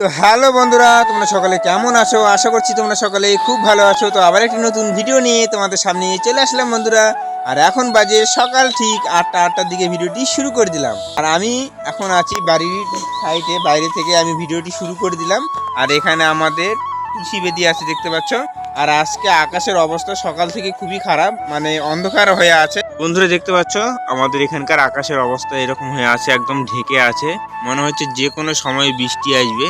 তো হ্যালো বন্ধুরা, তোমরা সকলে কেমন আছো? আশা করছি তোমরা সকলে খুব ভালো আছো। তো আবার একটি নতুন ভিডিও নিয়ে তোমাদের সামনে চলে আসলাম বন্ধুরা। আর এখন বাজে সকাল ঠিক 8টার দিকে ভিডিওটি শুরু করে দিলাম। আর আমি এখন আছি বাড়ির সাইডে, বাইরে থেকে আমি ভিডিওটি শুরু করে দিলাম। আর এখানে আমাদের তুলসী বেদি আছে, দেখতে পাচ্ছ। আর আজকে আকাশের অবস্থা সকাল থেকে খুবই খারাপ, মানে অন্ধকার হয়ে আছে। বন্ধুরা দেখতে পাচ্ছ আমাদের এখানকার আকাশের অবস্থা এরকম হয়ে আছে, একদম ঢেকে আছে। মনে হচ্ছে যে কোনো সময় বৃষ্টি আসবে।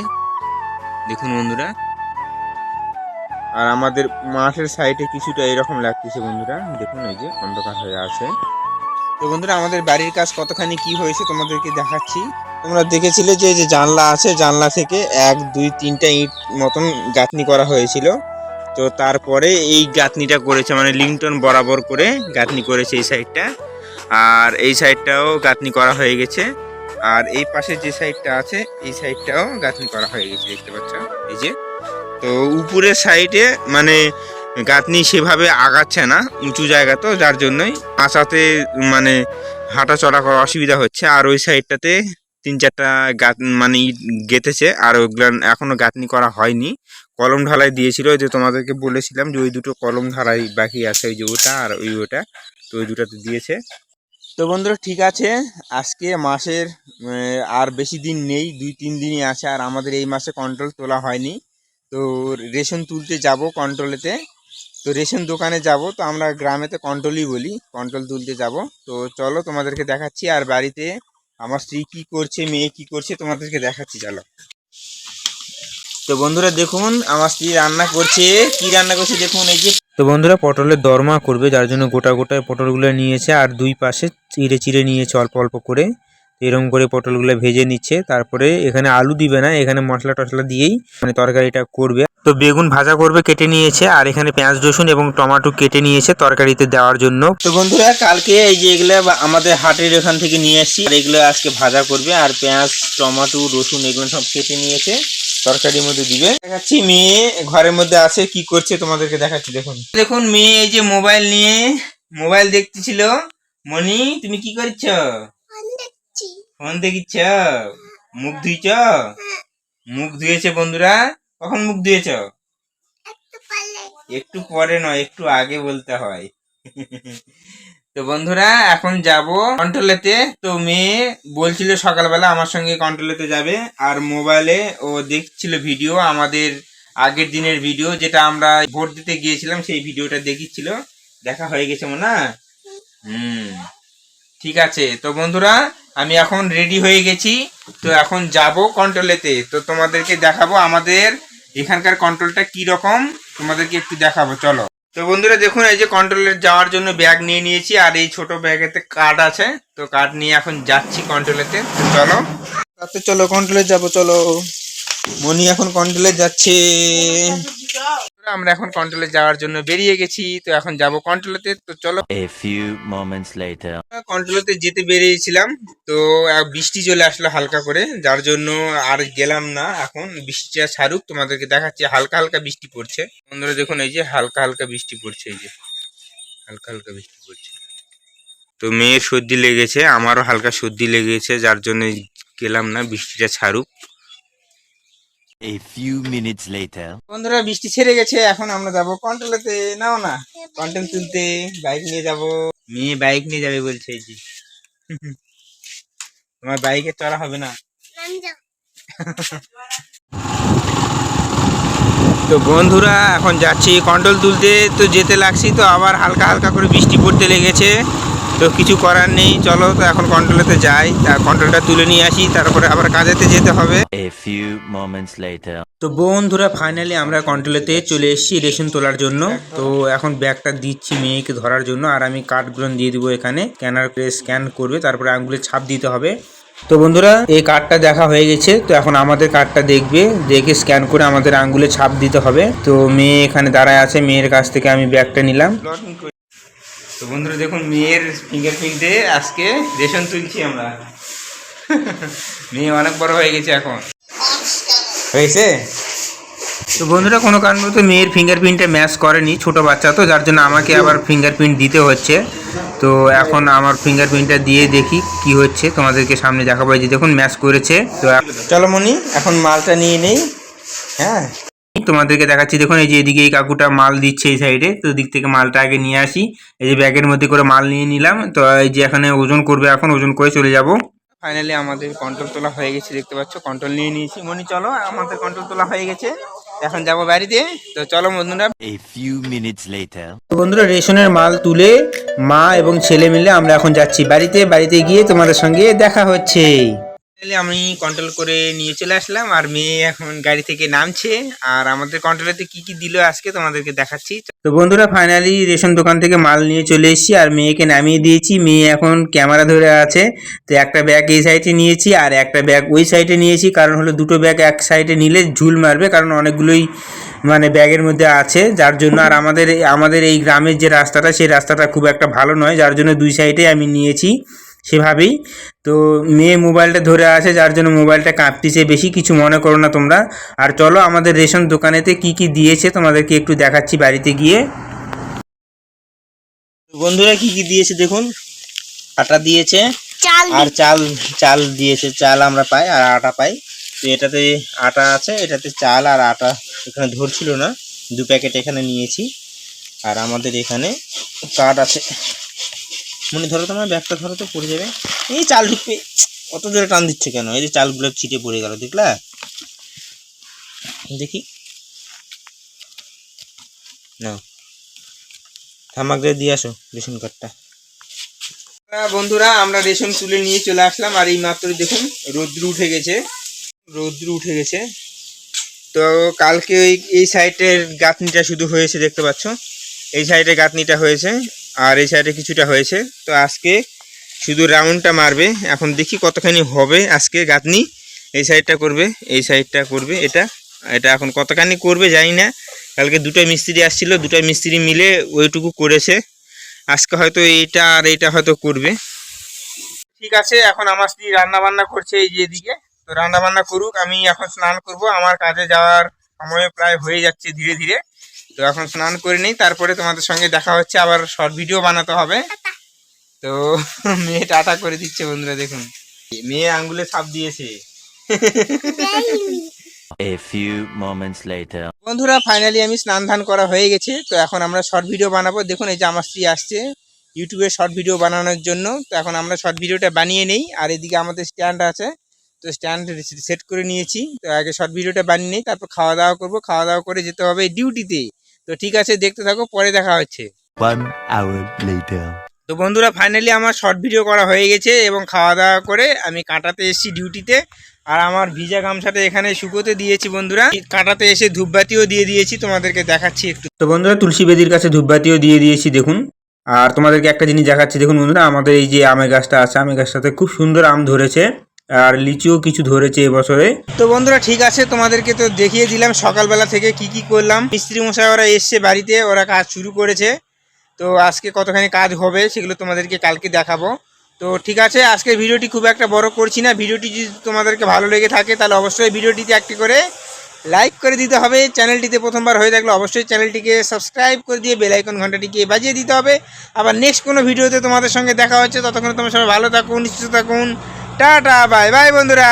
দেখুন বন্ধুরা, আর আমাদের মাঠের সাইডে কিছুটা এরকম লাগতেছে বন্ধুরা। দেখুন এই যে অন্ধকার হয়ে আছে। তো বন্ধুরা আমাদের বাড়ির কাজ কতখানি কি হয়েছে তোমাদেরকে দেখাচ্ছি। তোমরা দেখেছিলে যে যে জানলা আছে, জানলা থেকে 1 2 3টা ইট মতন গাঁথনি করা হয়েছিল। তো তারপরে এই গাঁথনিটা করেছে, মানে লিংটন বরাবর করে গাঁথনি করেছে এই সাইডটা। আর এই সাইডটাও গাঁথনি করা হয়ে গেছে। আর এই পাশে যে সাইডটা আছে এই সাইডটাও গাঁথনি করা হয়ে গেছে, দেখতে পাচ্ছ এই যে। তো উপরের সাইডে মানে গাঁথনি সেভাবে আগাচ্ছে না, উঁচু জায়গা তো, যার জন্যই আসাতে মানে হাঁটা চলা করা অসুবিধা হচ্ছে। আর ওই সাইডটাতে 3-4টা গাঁথ মানে ইট গেঁথেছে, আর ওইগুলো এখনো গাঁথনি করা হয়নি। কলম ঢালাই দিয়েছিল, ওই যে তোমাদেরকে বলেছিলাম যে ওই দুটো কলম ঢালাই বাকি আছে, ওই যে ওটা আর ওটা। তো ওই দুটাতে দিয়েছে। তো বন্ধুরা ঠিক আছে, আজকে মাসের আর বেশি দিন নেই, 2-3 দিনই আছে। আর আমাদের এই মাসে কন্ট্রোল তোলা হয়নি। তো রেশন তুলতে যাব কন্ট্রোলেতে। তো রেশন দোকানে যাব, তো আমরা গ্রামেতে কন্ট্রোলই বলি, কন্ট্রোল তুলতে যাব। তো চলো তোমাদেরকে দেখাচ্ছি। আর বাড়িতে আমার স্ত্রী কি করছে, মেয়ে কি করছে তোমাদেরকে দেখাচ্ছি, চলো। তো বন্ধুরা দেখুন আমার স্ত্রী রান্না করছে। কি রান্না করছে দেখুন এই যে। তো বন্ধুরা পটলের দরমা করবে, যার জন্য গোটা গোটায় পটলগুলো নিয়েছে। আর দুই পাশে চিড়ে চিড়ে নিয়েছে অল্প অল্প করে। এরকম করে পটলগুলো ভেজে নিচ্ছে। তারপরে এখানে আলু দিবে না, এখানে মশলা টশলা দিয়েই মানে তরকারিটা করবে। তো বেগুন ভাজা করবে, কেটে নিয়েছে। আর এখানে পেঁয়াজ রসুন এবং টমেটো কেটে নিয়েছে তরকারিতে দেওয়ার জন্য। তো বন্ধুরা কালকে এই যে এগুলো আমাদের হাটের এখান থেকে নিয়ে আসছি, আর এগুলো আজকে ভাজা করবে। আর পেঁয়াজ টমেটো রসুন এগুলো সব কেটে নিয়েছে, তরকারির মধ্যে দিবে। দেখাচ্ছি মেয়ে ঘরের মধ্যে আছে, কি করছে তোমাদেরকে দেখাচ্ছি। দেখুন দেখুন মেয়ে এই যে মোবাইল নিয়ে মোবাইল দেখতেছিল। মনি তুমি কি করছ? ফোন দেখিচ্ছ? মুখ ধুইছ? মুখ ধুয়েছে বন্ধুরা। কখন মুখ ধুয়েছ? একটু পরে নয়, একটু আগে বলতে হয়। তো বন্ধুরা এখন যাব কন্ট্রোলেতে। তো মেয়ে বলছিল সকালবেলা আমার সঙ্গে কন্ট্রোলেতে যাবে। আর মোবাইলে ও দেখছিল ভিডিও, আমাদের আগের দিনের ভিডিও, যেটা আমরা ভোট দিতে গিয়েছিলাম, সেই ভিডিওটা দেখিচ্ছিল। দেখা হয়ে গেছে মনে? ঠিক আছে। তো বন্ধুরা আমি এখন রেডি হয়ে গেছি। তো এখন যাব কন্ট্রোলেতে। তো তোমাদেরকে দেখাবো আমাদের এখানকার কন্ট্রোলটা কি রকম, তোমাদেরকে একটু দেখাবো, চলো। তো বন্ধুরা দেখুন এই যে কন্ট্রোলে যাওয়ার জন্য ব্যাগ নিয়ে নিয়েছি। আর এই ছোট ব্যাগেতে কার্ড আছে, তো কার্ড নিয়ে এখন যাচ্ছি কন্ট্রোলেতে। তো চলো তাতে, চলো কন্ট্রোলে যাব, চলো। মনি এখন কন্ট্রোলে যাচ্ছে। আমরা এখন কন্ট্রোলে যাওয়ার জন্য বেরিয়ে গেছি। তো এখন যাব কন্ট্রোলেতে, তো চলো। A few moments later. কন্ট্রোলেতে যেতে বেরিয়েছিলাম, তো বৃষ্টি চলে আসলো হালকা করে, যার জন্য আর গেলাম না। এখন বৃষ্টিটা ছাড়ুক তোমাদেরকে দেখাচ্ছি। হালকা হালকা বৃষ্টি পড়ছে বন্ধুরা, দেখুন এই যে হালকা হালকা বৃষ্টি পড়ছে, এই যে হালকা হালকা বৃষ্টি পড়ছে। তো মেয়ের সর্দি লেগেছে, আমারও হালকা সর্দি লেগেছে, যার জন্য গেলাম না, বৃষ্টিটা ছাড়ুক। A few minutes later. বন্ধুরা বৃষ্টি ছেড়ে গেছে, এখন আমরা যাব কন্ট্রোলেতে। নাও না কন্ট্রোল তুলতে, বাইক নিয়ে যাব। মেয়ে বাইক নিয়ে যাবে বলছে, এই যে। তোমার বাইকে চড়া হবে না। তো বন্ধুরা এখন যাচ্ছি কন্ট্রোল তুলতে। তো যেতে লাগছি, তো আবার হালকা হালকা করে বৃষ্টি পড়তে লেগেছে। তো কিছু করার নেই, চলো তো এখন কন্ট্রোলেতে যাই, তার কন্ট্রোলটা তুলে নিয়ে আসি, তারপরে আবার কাজেতে যেতে হবে। A few moments later. তো বন্ধুরা ফাইনালি আমরা কন্ট্রোলেতে চলে এসেছি রেশন তোলার জন্য। তো এখন ব্যাগটা দিচ্ছি মেয়েকে ধরার জন্য। আর আমি কার্ডগুলো দিয়ে দিব এখানে, স্ক্যানার করে স্ক্যান করবে, তারপরে আঙুলের ছাপ দিতে হবে। তো বন্ধুরা এই কার্ডটা দেখা হয়ে গেছে। তো এখন আমাদের কার্ডটা দেখবে, দেখে স্ক্যান করে আমাদের আঙ্গুলে ছাপ দিতে হবে। তো মেয়ে এখানে দাঁড়ায় আছে, মেয়ের কাছ থেকে আমি ব্যাগটা নিলাম। তো বন্ধুরা দেখুন মেয়ের ফিঙ্গারপ্রিন্ট দিয়ে আজকে রেশন তুলছি আমরা। মেয়ে অনেক বড় হয়ে গেছে এখন, হয়েছে। তো বন্ধুরা কোনো কারণবশত মেয়ের ফিঙ্গারপ্রিন্টটা ম্যাচ করেনি, ছোট বাচ্চা তো, যার জন্য আমাকে আবার ফিঙ্গারপ্রিন্ট দিতে হচ্ছে। তো এখন আমার ফিঙ্গারপ্রিন্টটা দিয়ে দেখি কি হচ্ছে, তোমাদেরকে সামনে দেখাবো। এই যে দেখুন ম্যাচ করেছে। তো চলো মনি এখন মালটা নিয়ে নেই। হ্যাঁ, তোমাদেরকে দেখাচ্ছি। দেখুন এই যে এদিকে এই কাকুটা মাল দিচ্ছে এই সাইডে, তো দিক থেকে মালটা আগে নিয়ে আসি। এই যে ব্যাগের মধ্যে করে মাল নিয়ে নিলাম। তো এই যে এখানে ওজন করবে, এখন ওজন করে চলে যাব। ফাইনালি আমাদের কন্ট্রোল তোলা হয়ে গেছে, দেখতে পাচ্ছ কন্ট্রোল নিয়ে নিয়েছি। মনি চলো, আমাদের কন্ট্রোল তোলা হয়ে গেছে, এখন যাব বাড়িতে। তো চলো বন্ধুরা। A few minutes later. বন্ধুরা রেশনের মাল তুলে মা এবং ছেলে মিলে আমরা এখন যাচ্ছি বাড়িতে। বাড়িতে গিয়ে তোমাদের সঙ্গে দেখা হচ্ছে। আমি কন্ট্রোল করে নিয়ে চলে আসলাম, আর মেয়ে এখন গাড়ি থেকে নামছে। আর আমাদের কন্ট্রোলেতে কি কি দিল আজকে তোমাদেরকে দেখাচ্ছি। তো বন্ধুরা ফাইনালি রেশন দোকান থেকে মাল নিয়ে চলে এসেছি, আর মেয়েকে নামিয়ে দিয়েছি। মেয়ে এখন ক্যামেরা ধরে আছে। তো একটা ব্যাগ এই সাইডে নিয়েছি আর একটা ব্যাগ ওই সাইডে নিয়েছি, কারণ হলো দুটো ব্যাগ এক সাইডে নিলে ঝুল মারবে, কারণ অনেকগুলোই মানে ব্যাগের মধ্যে আছে, যার জন্য। আর আমাদের এই গ্রামের যে রাস্তাটা, সেই রাস্তাটা খুব একটা ভালো নয়, যার জন্য দুই সাইডে আমি নিয়েছি সেভাবেই। তো মেয়ে মোবাইলটা ধরে আছে, যার জন্য মোবাইলটা কাঁপতেছে, বেশি কিছু মনে করো না তোমরা। আর চলো আমাদের রেশন দোকানেতে কি কি দিয়েছে তোমাদেরকে একটু দেখাচ্ছি বাড়িতে গিয়ে। বন্ধুরা কি কি দিয়েছে দেখুন, আটা দিয়েছে আর চাল দিয়েছে। চাল আমরা পাই আর আটা পাই। তো এটাতে আটা আছে, এটাতে চাল আর আটা এখানে ধরছিল না, 2 প্যাকেট এখানে নিয়েছি। আর আমাদের এখানে কার্ড আছে। মনে ধরো, তোমার ব্যাগটা ধরো তো, পড়ে যাবে। এই চাল ঢুকবে, অত জোরে টান দিচ্ছে কেন? এই যে চালগুলো ছিটে পড়ে গেল, দেখলা? দেখি না, থামাক দিয়ে আসো রেশন কার্ডটা। বন্ধুরা আমরা রেশন তুলে নিয়ে চলে আসলাম, আর এই মাত্র দেখুন রৌদ্র উঠে গেছে। তো কালকে এই সাইডের গাঁথনিটা শুধু হয়েছে, দেখতে পাচ্ছ এই সাইডে গাঁথনিটা হয়েছে, আর এই সাইডে কিছুটা হয়েছে। তো আজকে শুধু রাউন্ডটা মারবে। এখন দেখি কতখানি হবে আজকে গাঁথনি। এই সাইডটা করবে, এই সাইডটা করবে, এটা এখন কতখানি করবে জানি না। কালকে 2টা মিস্ত্রি আসছিল, 2টা মিস্ত্রি মিলে ওইটুকু করেছে। আজকে হয়তো এইটা আর এইটা হয়তো করবে। ঠিক আছে, এখন আমার স্ত্রী রান্না বান্না করছে এই যে এদিকে। তো রান্না বান্না করুক, আমি এখন স্নান করব। আমার কাজে যাওয়ার সময় প্রায় হয়ে যাচ্ছে ধীরে ধীরে। তো এখন স্নান করে নিই, তারপরে তোমাদের সঙ্গে দেখা হচ্ছে। আবার শর্ট ভিডিও বানাতে হবে। তো মেয়ে টাটা করে দিচ্ছে বন্ধুরা, দেখুন মেয়ে আঙ্গুলে ছাপ দিয়েছে। A few moments later. বন্ধুরা ফাইনালি আমি স্নান ধান করা হয়ে গেছে। তো এখন আমরা শর্ট ভিডিও বানাবো। দেখুন এই যে আমার স্ত্রী আসছে ইউটিউবে শর্ট ভিডিও বানানোর জন্য। তো এখন আমরা শর্ট ভিডিওটা বানিয়ে নেই। আর এদিকে আমাদের স্ট্যান্ড আছে, তো স্ট্যান্ড সেট করে নিয়েছি। তো আগে শর্ট ভিডিওটা বানিয়ে নেই, তারপর খাওয়া দাওয়া করবো। খাওয়া দাওয়া করে যেতে হবে ডিউটিতে। তো ঠিক আছে, দেখতে থাকো, পরে দেখা হচ্ছে। 1 hour later. তো বন্ধুরা ফাইনালি আমার শর্ট ভিডিও করা হয়ে গেছে, এবং খাওয়া দাওয়া করে আমি কাঁটাতে এসেছি ডিউটিতে। আর আমার ভিজা গামছাটা এখানে শুকোতে দিয়েছি বন্ধুরা। কাঁটাতে এসে ধূপবাতিও দিয়ে দিয়েছি, তোমাদেরকে দেখাচ্ছি একটু। তো বন্ধুরা তুলসী বেদির কাছে ধূপবাতিও দিয়ে দিয়েছি দেখুন। আর তোমাদেরকে একটা জিনিস দেখাচ্ছি দেখুন বন্ধুরা, আমাদের এই যে আমের গাছটা আছে, আমের গাছটাতে খুব সুন্দর আম ধরেছে, আর লিচুও কিছু ধরেছে এবছরে। তো বন্ধুরা ঠিক আছে, তোমাদেরকে তো দেখিয়ে দিলাম সকালবেলা থেকে কি কি করলাম। মিস্ত্রি মশাই ওরা এসছে বাড়িতে, ওরা কাজ শুরু করেছে। তো আজকে কতখানি কাজ হবে সেগুলো তোমাদেরকে কালকে দেখাবো। তো ঠিক আছে, আজকের ভিডিওটি খুব একটা বড় করছি না। ভিডিওটি যদি তোমাদেরকে ভালো লেগে থাকে তাহলে অবশ্যই ভিডিওটিতে একটি করে লাইক করে দিতে হবে। চ্যানেলটিতে প্রথমবার হয়ে থাকলে অবশ্যই চ্যানেলটিকে সাবস্ক্রাইব করে দিয়ে বেল আইকন ঘন্টাটিকে বাজিয়ে দিতে হবে। আবার নেক্সট কোনো ভিডিওতে তোমাদের সঙ্গে দেখা হচ্ছে। ততক্ষণ তোমরা সবাই ভালো থাকুন, সুস্থ থাকুন। টাটা, বাই বাই বন্ধুরা।